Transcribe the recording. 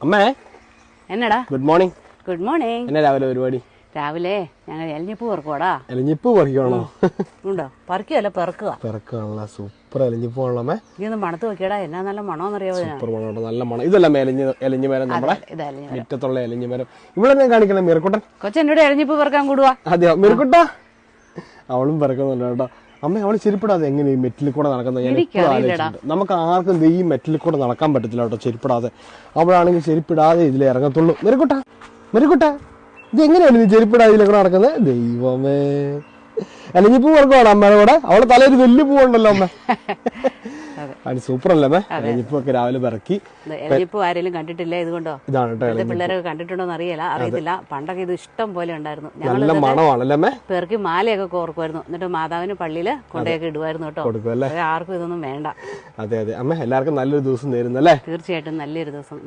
അമ്മേ എന്നടാ? Good morning. Good morning. എന്നാ രാവിലെ പരിപാടി? രാവിലെ ഞങ്ങൾ എലിഞ്ഞിപ്പ് പെറുക്കോടാ. എലിഞ്ഞിപ്പ് പറിക്കണോ? ഉണ്ടോ? പറിക്കുകയല്ല, പെറുക്കുക. പെറക്കാണല്ലോ. സൂപ്പർ എലിഞ്ഞിപ്പ് ആണല്ലോ അമ്മേ. ഇതൊന്ന് മണത്ത് നോക്കിയടാ, എന്നാ നല്ല മണമെന്നറിയാവോ? സൂപ്പർ മണം, നല്ല മണം. ഇതല്ല എലിഞ്ഞി മരം, നമ്മുടെ ഇതല്ല മുറ്റത്തുള്ള എലിഞ്ഞി മരം. ഇവിടെ ഞാൻ കാണിക്കണം മിറക്കുട്ടൻ. കൊച്ചെന്നോട് എലിഞ്ഞിപ്പ് പെറുക്കാൻ കൂടുവാ. അതെയോ മിറക്കുട്ട? അവളും പെറക്കുന്നുണ്ട് കേട്ടോ. അമ്മ അവള് ചെരുപ്പിടാതെ എങ്ങനെ ഈ മെറ്റിൽ കൂടെ നടക്കുന്നത് ഞാൻ എപ്പോഴും ആലോചിച്ചിട്ടുണ്ട്. നമുക്ക് ആർക്കും ഈ മെറ്റിൽ കൂടെ നടക്കാൻ പറ്റത്തില്ല കേട്ടോ ചെരുപ്പിടാതെ. അവളാണെങ്കിൽ ചെരുപ്പിടാതെ ഇതിലേ ഇറങ്ങത്തുള്ളൂ. മെരുക്കുട്ട ഇത് എങ്ങനെയാണ് നീ ചെരുപ്പിടാതെ ഇതിലൂടെ നടക്കുന്നത്? ദൈവമേ, അല്ലെങ്കിപ്പൂ പറക്കുവാണ് അമ്മയുടെ കൂടെ. അവളെ തലയിൽ വലിയ പൂവുണ്ടല്ലോ അമ്മ. അത് സൂപ്പർ അല്ലേ അമ്മ? എലിഞ്ഞിപ്പൊക്കെ രാവിലെ പിറക്കി. എലിഞ്ഞിപ്പ് ആരെങ്കിലും കണ്ടിട്ടില്ല? ഇതുകൊണ്ടോ? ഇതാണ് കേട്ടോ. പിള്ളേരൊക്കെ കണ്ടിട്ടുണ്ടോന്ന് അറിയത്തില്ല. പണ്ടൊക്കെ ഇത് ഇഷ്ടം പോലെ ഉണ്ടായിരുന്നു. നല്ല മണമാണല്ലേ അമ്മ? പേർക്ക് മാലയൊക്കെ കോർക്കുമായിരുന്നു. എന്നിട്ട് മാതാവിന് പള്ളിയില് കൊണ്ടൊക്കെ ഇടുമായിരുന്നു കേട്ടോ. കൊടുക്കുമല്ലേ? ആർക്കും ഇതൊന്നും വേണ്ട. അതെ അതെ അമ്മ, എല്ലാവർക്കും നല്ലൊരു ദിവസം നേരുന്നല്ലേ? തീർച്ചയായിട്ടും നല്ലൊരു ദിവസം.